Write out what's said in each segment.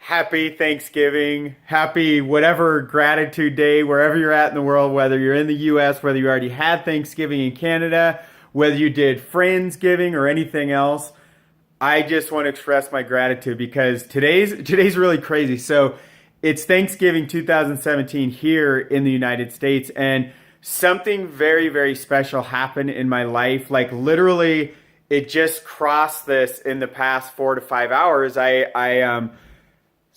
happy Thanksgiving, happy whatever gratitude day, wherever you're at in the world, whether you're in the US, whether you already had Thanksgiving in Canada, whether you did Friendsgiving or anything else. I just want to express my gratitude because today's really crazy. So it's Thanksgiving 2017 here in the United States, and something very, very special happened in my life. Like literally, it just crossed this in the past 4 to 5 hours.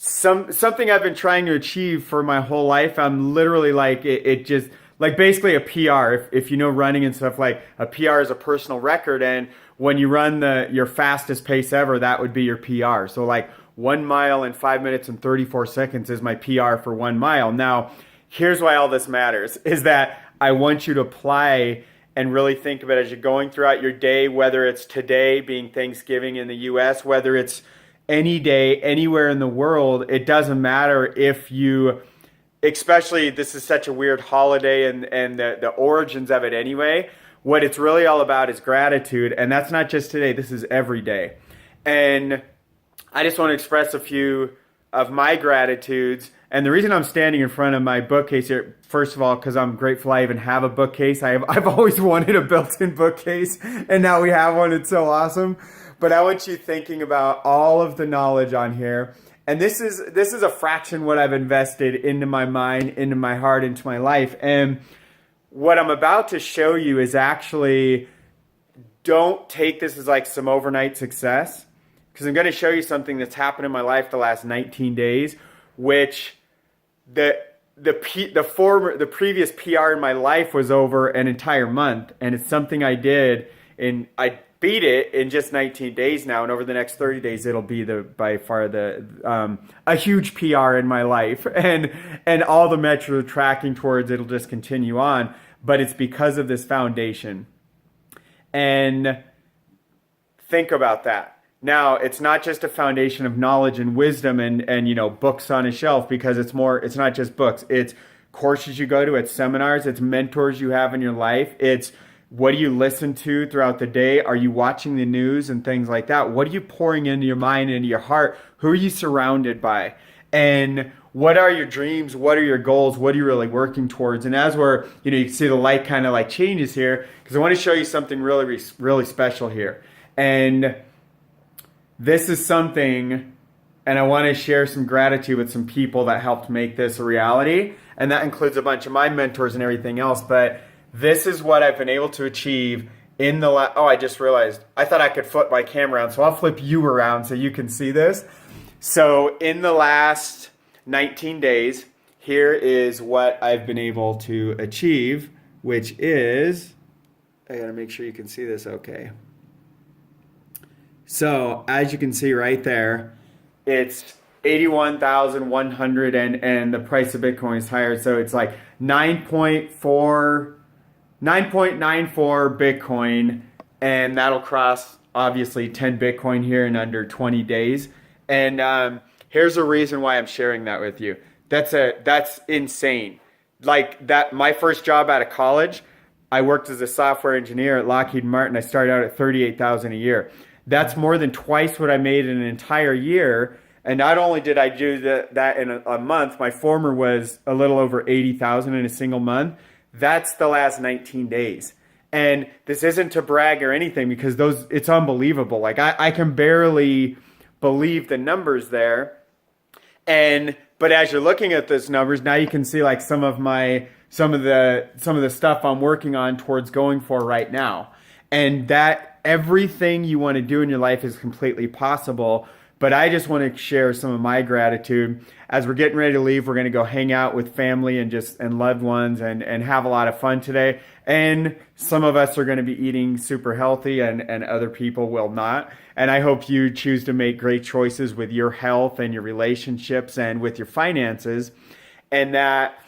Something I've been trying to achieve for my whole life. I'm literally like it just like basically a PR. If you know running and stuff, like a PR is a personal record, and when you run your fastest pace ever, that would be your PR. So like 1 mile in 5 minutes and 34 seconds is my PR for 1 mile. Now, here's why all this matters is that I want you to apply and really think of it as you're going throughout your day, whether it's today being Thanksgiving in the US, whether it's any day, anywhere in the world. It doesn't matter if you, especially this is such a weird holiday and the origins of it anyway. What it's really all about is gratitude. And that's not just today, this is every day. And I just want to express a few of my gratitudes. And the reason I'm standing in front of my bookcase here, first of all, because I'm grateful I even have a bookcase. I've always wanted a built-in bookcase, and now we have one. It's so awesome. But I want you thinking about all of the knowledge on here. And this is a fraction what I've invested into my mind, into my heart, into my life. And what I'm about to show you is actually, don't take this as like some overnight success, because I'm going to show you something that's happened in my life the last 19 days, which the previous PR in my life was over an entire month, and it's something I did, and I beat it in just 19 days now, and over the next 30 days it'll be by far a huge PR in my life, and all the metrics are tracking towards it'll just continue on, but it's because of this foundation. And think about that. Now, it's not just a foundation of knowledge and wisdom and you know, books on a shelf, because it's not just books. It's courses you go to, it's seminars, it's mentors you have in your life. It's what do you listen to throughout the day? Are you watching the news and things like that? What are you pouring into your mind, into your heart? Who are you surrounded by? And what are your dreams? What are your goals? What are you really working towards? And as we're, you know, you can see the light kind of like changes here, because I want to show you something really, really special here. And this is something, and I want to share some gratitude with some people that helped make this a reality. And that includes a bunch of my mentors and everything else. But this is what I've been able to achieve in the I just realized I thought I could flip my camera around. So I'll flip you around so you can see this. So in the last 19 days, here is what I've been able to achieve, which is, I got to make sure you can see this okay. So as you can see right there, it's 81,100 and the price of Bitcoin is higher. So it's like 9.94 Bitcoin, and that'll cross obviously 10 Bitcoin here in under 20 days. And here's a reason why I'm sharing that with you. That's insane. Like that, my first job out of college, I worked as a software engineer at Lockheed Martin. I started out at $38,000 a year. That's more than twice what I made in an entire year. And not only did I do that in a month, my former was a little over 80,000 in a single month. That's the last 19 days. And this isn't to brag or anything, because it's unbelievable. Like I can barely believe the numbers there. But as you're looking at those numbers, now you can see like some of the stuff I'm working on towards going for right now. And that everything you want to do in your life is completely possible. But I just want to share some of my gratitude. As we're getting ready to leave, we're going to go hang out with family and loved ones and have a lot of fun today. And some of us are going to be eating super healthy and other people will not. And I hope you choose to make great choices with your health and your relationships and with your finances. And that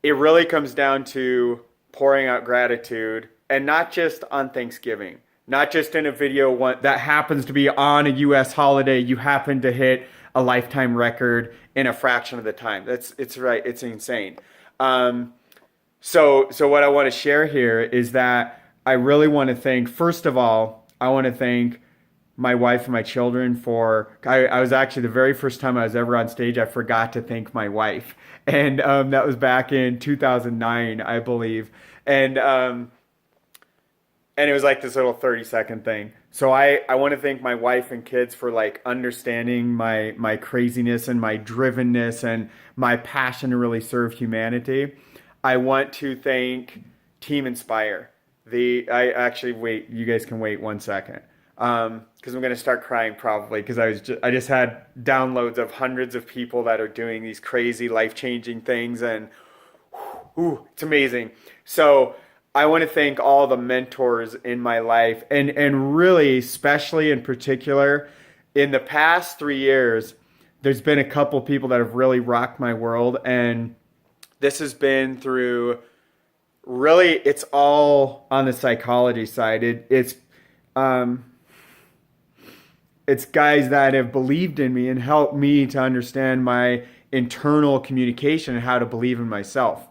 it really comes down to pouring out gratitude, and not just on Thanksgiving. Not just in a video that happens to be on a U.S. holiday, you happen to hit a lifetime record in a fraction of the time. It's right. It's insane. So what I want to share here is that I really want to thank, first of all, I want to thank my wife and my children for, I was actually the very first time I was ever on stage, I forgot to thank my wife. And that was back in 2009, I believe. And, um, and it was like this little 30-second thing. So I want to thank my wife and kids for like understanding my craziness and my drivenness and my passion to really serve humanity. I want to thank Team Inspire. I actually wait. You guys can wait 1 second because I'm going to start crying probably because I just had downloads of hundreds of people that are doing these crazy life changing things, and ooh, it's amazing. So I want to thank all the mentors in my life, and really, especially in particular, in the past 3 years, there's been a couple people that have really rocked my world, and this has been through. Really, it's all on the psychology side. Um, it's guys that have believed in me and helped me to understand my internal communication and how to believe in myself.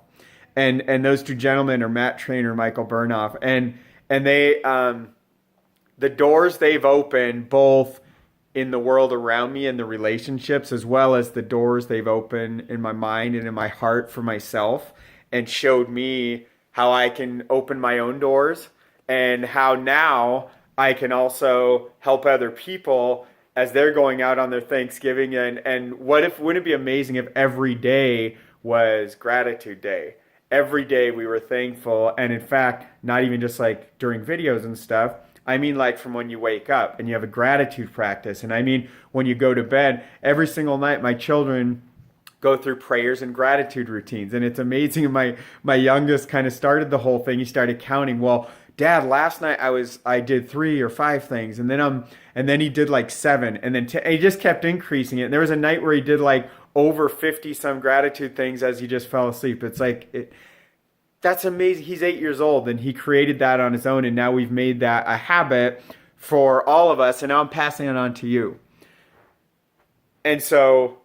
And those two gentlemen are Matt Trainer and Michael Burnoff. And they the doors they've opened both in the world around me and the relationships, as well as the doors they've opened in my mind and in my heart for myself, and showed me how I can open my own doors and how now I can also help other people as they're going out on their Thanksgiving. And wouldn't it be amazing if every day was gratitude day? Every day we were thankful. And in fact, not even just like during videos and stuff. I mean, like from when you wake up and you have a gratitude practice. And I mean, when you go to bed, every single night, my children go through prayers and gratitude routines. And it's amazing. My youngest kind of started the whole thing. He started counting. Well, Dad, last night I did 3 or 5 things, and then he did like 7, and then and he just kept increasing it. And there was a night where he did like over 50 some gratitude things as he just fell asleep. It's like that's amazing. He's 8 years old, and he created that on his own, and now we've made that a habit for all of us, and now I'm passing it on to you. And so,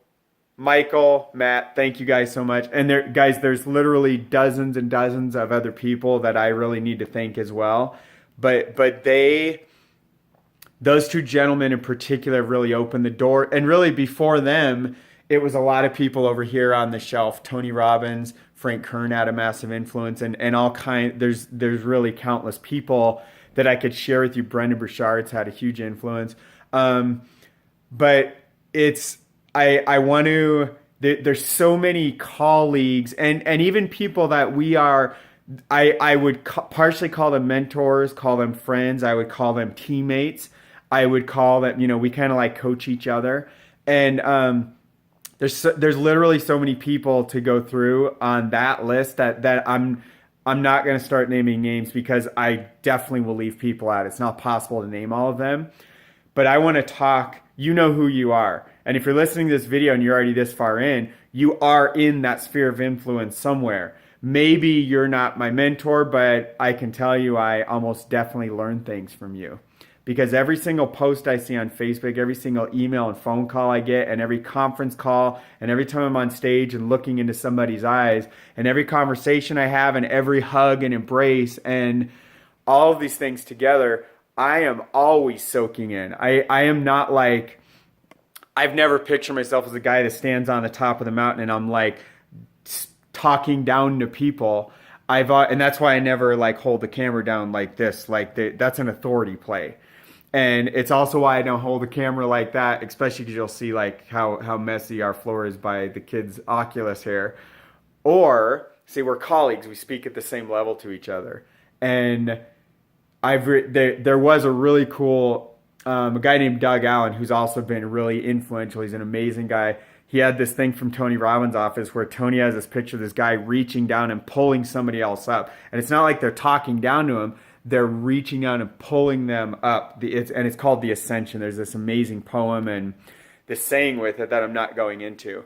Michael, Matt, thank you guys so much. And there's literally dozens and dozens of other people that I really need to thank as well. But those two gentlemen in particular really opened the door. And really before them, it was a lot of people over here on the shelf. Tony Robbins, Frank Kern had a massive influence, and there's really countless people that I could share with you. Brendan Burchard's had a huge influence. But I want to, there's so many colleagues and even people that I would partially call them mentors, call them friends. I would call them teammates. I would call them, we kind of like coach each other. And there's literally so many people to go through on that list that I'm not going to start naming names because I definitely will leave people out. It's not possible to name all of them. But I want to talk, you know who you are. And if you're listening to this video and you're already this far in, you are in that sphere of influence somewhere. Maybe you're not my mentor, but I can tell you I almost definitely learn things from you. Because every single post I see on Facebook, every single email and phone call I get, and every conference call, and every time I'm on stage and looking into somebody's eyes, and every conversation I have, and every hug and embrace, and all of these things together, I am always soaking in. I am not like, I've never pictured myself as a guy that stands on the top of the mountain and I'm like talking down to people. And that's why I never like hold the camera down like this. That's an authority play. And it's also why I don't hold the camera like that, especially because you'll see like how messy our floor is by the kids' Oculus here. Or, see, we're colleagues. We speak at the same level to each other. And there was a really cool a guy named Doug Allen who's also been really influential. He's an amazing guy. He had this thing from Tony Robbins' office where Tony has this picture of this guy reaching down and pulling somebody else up. And it's not like they're talking down to him. They're reaching down and pulling them up. It's called The Ascension. There's this amazing poem and this saying with it that I'm not going into.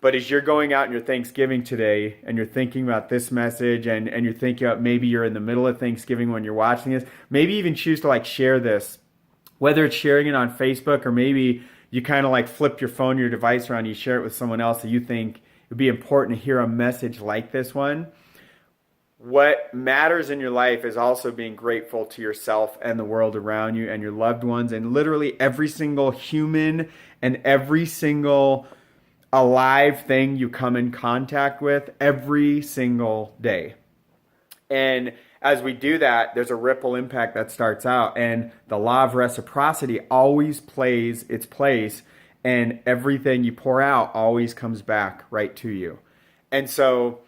But as you're going out in your Thanksgiving today and you're thinking about this message and you're thinking about maybe you're in the middle of Thanksgiving when you're watching this, maybe even choose to like share this, whether it's sharing it on Facebook or maybe you kind of like flip your phone, your device around, you share it with someone else that you think it would be important to hear a message like this one. what matters in your life is also being grateful to yourself and the world around you and your loved ones and literally every single human and every single alive thing you come in contact with every single day. And as we do that, there's a ripple impact that starts out, and the law of reciprocity always plays its place, and everything you pour out always comes back right to you. And so,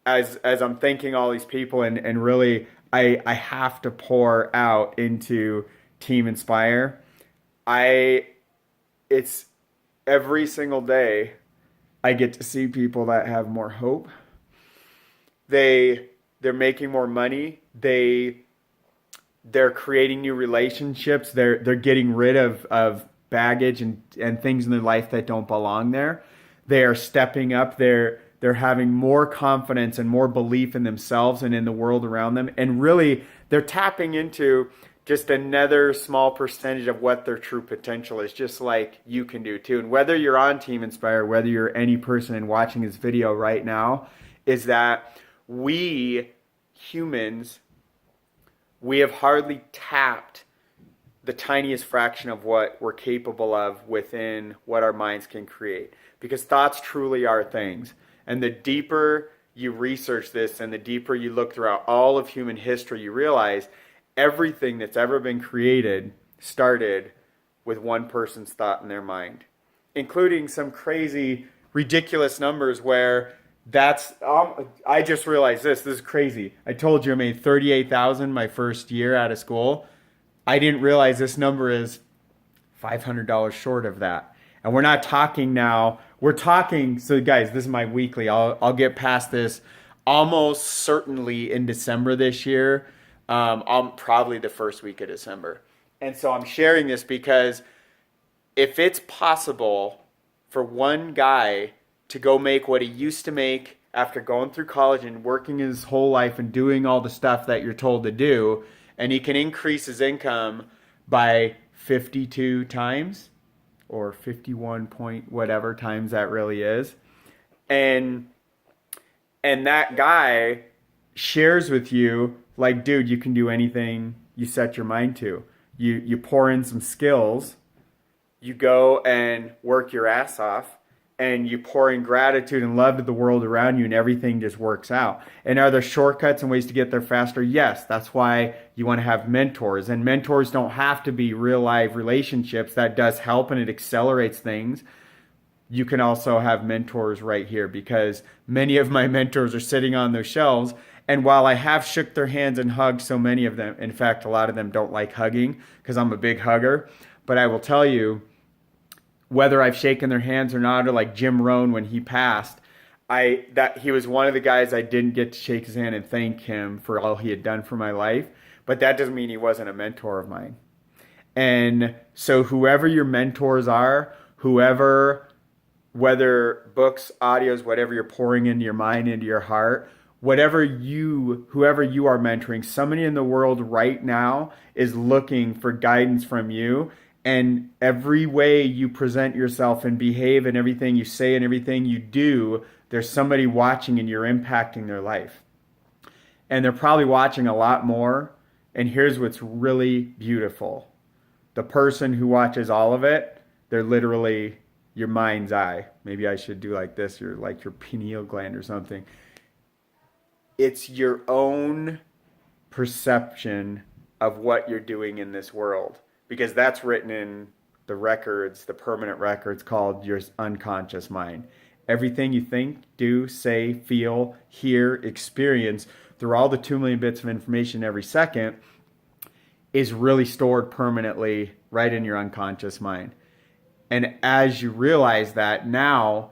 as I'm thanking all these people, and really, I have to pour out into Team Inspire. It's every single day I get to see people that have more hope. They're making more money. They're creating new relationships. They're getting rid of baggage and things in their life that don't belong there. They are stepping up. They're having more confidence and more belief in themselves and in the world around them. And really, they're tapping into just another small percentage of what their true potential is, just like you can do too. And whether you're on Team Inspire, whether you're any person and watching this video right now, is that we humans, we have hardly tapped the tiniest fraction of what we're capable of within what our minds can create. Because thoughts truly are things. And the deeper you research this and the deeper you look throughout all of human history, you realize everything that's ever been created started with one person's thought in their mind, including some crazy, ridiculous numbers where that's, I just realized this is crazy. I told you I made $38,000 my first year out of school. I didn't realize this number is $500 short of that. And we're not talking now, we're talking, so guys, this is my weekly. I'll get past this almost certainly in December this year. Probably the first week of December. And so I'm sharing this because if it's possible for one guy to go make what he used to make after going through college and working his whole life and doing all the stuff that you're told to do, and he can increase his income by 52 times or 51 point whatever times that really is, and that guy shares with you like, dude, you can do anything you set your mind to. You pour in some skills, you go and work your ass off, and you pour in gratitude and love to the world around you, and everything just works out. And are there shortcuts and ways to get there faster? Yes. That's why you want to have mentors. And mentors don't have to be real life relationships. That does help and it accelerates things. You can also have mentors right here, because many of my mentors are sitting on those shelves. And while I have shook their hands and hugged so many of them, in fact, a lot of them don't like hugging because I'm a big hugger. But I will tell you, whether I've shaken their hands or not, or like Jim Rohn when he passed, he was one of the guys I didn't get to shake his hand and thank him for all he had done for my life. But that doesn't mean he wasn't a mentor of mine. And so whoever your mentors are, whether books, audios, whatever you're pouring into your mind, into your heart, whoever you are mentoring, somebody in the world right now is looking for guidance from you. And every way you present yourself and behave and everything you say and everything you do, there's somebody watching and you're impacting their life. And they're probably watching a lot more. And here's what's really beautiful. The person who watches all of it, they're literally your mind's eye. Maybe I should do like this, or like your pineal gland or something. It's your own perception of what you're doing in this world. Because that's written in the records, the permanent records called your unconscious mind. Everything you think, do, say, feel, hear, experience through all the 2 million bits of information every second is really stored permanently right in your unconscious mind. And as you realize that, now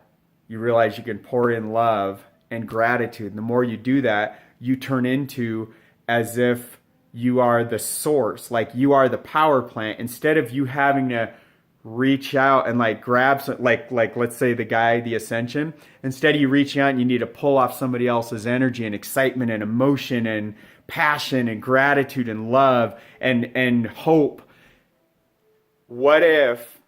you realize you can pour in love and gratitude. And the more you do that, you turn into as if you are the source, like you are the power plant, instead of you having to reach out and like grab some, like let's say the ascension, instead of you reaching out and you need to pull off somebody else's energy and excitement and emotion and passion and gratitude and love and hope. What if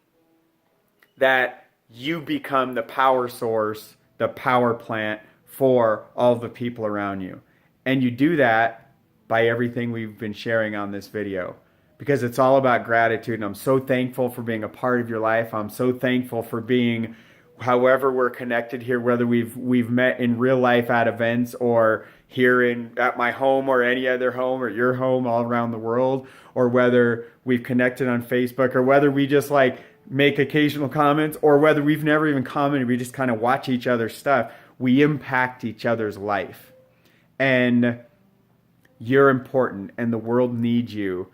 that you become the power source, the power plant for all the people around you? And you do that by everything we've been sharing on this video, because it's all about gratitude. And I'm so thankful for being a part of your life. I'm so thankful for being, however we're connected here, whether we've met in real life at events or here at my home or any other home or your home all around the world, or whether we've connected on Facebook, or whether we just like make occasional comments, or whether we've never even commented, we just kind of watch each other's stuff. We impact each other's life. And you're important, and the world needs you.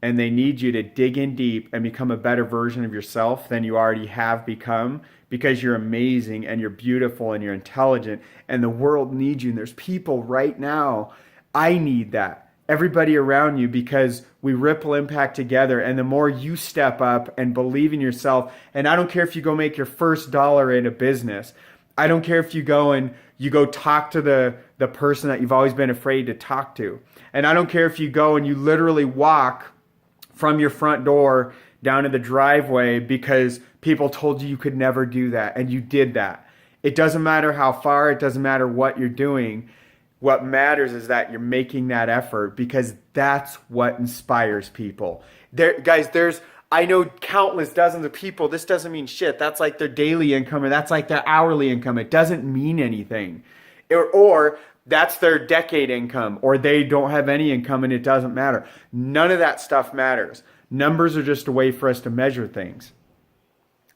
And they need you to dig in deep and become a better version of yourself than you already have become, because you're amazing and you're beautiful and you're intelligent, and the world needs you. And there's people right now, I need that. Everybody around you, because we ripple impact together. And the more you step up and believe in yourself, and I don't care if you go make your first dollar in a business. I don't care if you go talk to the person that you've always been afraid to talk to. And I don't care if you go and you literally walk from your front door down to the driveway because people told you could never do that, and you did that. It doesn't matter how far, it doesn't matter what you're doing. What matters is that you're making that effort, because that's what inspires people. I know countless dozens of people, this doesn't mean shit. That's like their daily income, or that's like their hourly income. It doesn't mean anything. Or that's their decade income, or they don't have any income and it doesn't matter. None of that stuff matters. Numbers are just a way for us to measure things.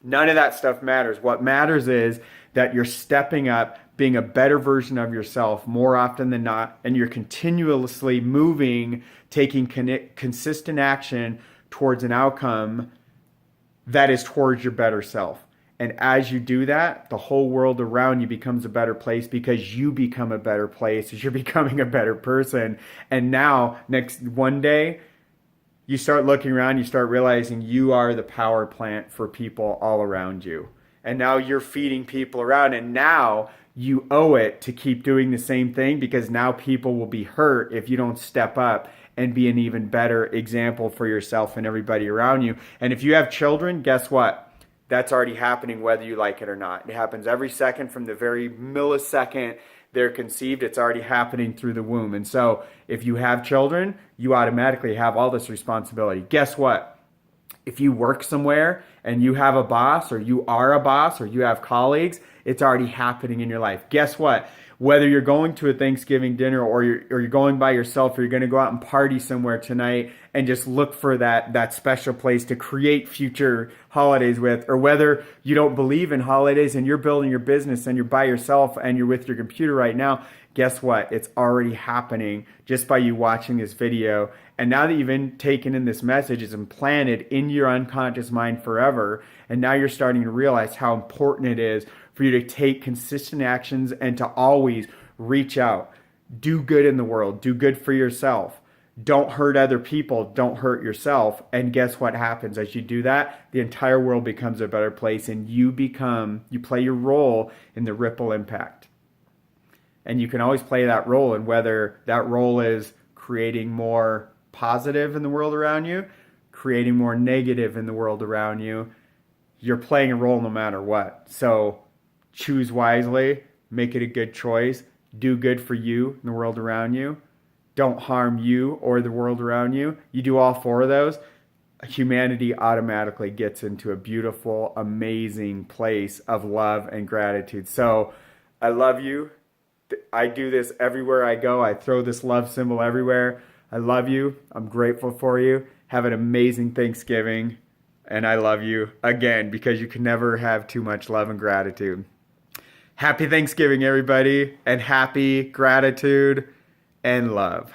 None of that stuff matters. What matters is that you're stepping up, being a better version of yourself more often than not, and you're continuously moving, taking consistent action towards an outcome that is towards your better self. And as you do that, the whole world around you becomes a better place, because you become a better place as you're becoming a better person. And now, one day, you start looking around, you start realizing you are the power plant for people all around you. And now you're feeding people around, and now you owe it to keep doing the same thing, because now people will be hurt if you don't step up and be an even better example for yourself and everybody around you. And if you have children, guess what? That's already happening whether you like it or not. It happens every second, from the very millisecond they're conceived. It's already happening through the womb. And so if you have children, you automatically have all this responsibility. Guess what? If you work somewhere and you have a boss, or you are a boss, or you have colleagues, it's already happening in your life. Guess what? Whether you're going to a Thanksgiving dinner, or you're going by yourself, or you're going to go out and party somewhere tonight and just look for that special place to create future holidays with, or whether you don't believe in holidays and you're building your business and you're by yourself and you're with your computer right now, guess what? It's already happening just by you watching this video. And now that you've taken in this message, it's implanted in your unconscious mind forever. And now you're starting to realize how important it is for you to take consistent actions and to always reach out. Do good in the world. Do good for yourself. Don't hurt other people. Don't hurt yourself. And guess what happens as you do that? The entire world becomes a better place, and you play your role in the ripple impact. And you can always play that role, and whether that role is creating more positive in the world around you, creating more negative in the world around you, you're playing a role no matter what. So choose wisely, make it a good choice, do good for you and the world around you. Don't harm you or the world around you. You do all four of those, humanity automatically gets into a beautiful, amazing place of love and gratitude. So I love you. I do this everywhere I go. I throw this love symbol everywhere. I love you. I'm grateful for you. Have an amazing Thanksgiving. And I love you again, because you can never have too much love and gratitude. Happy Thanksgiving, everybody, and happy gratitude and love.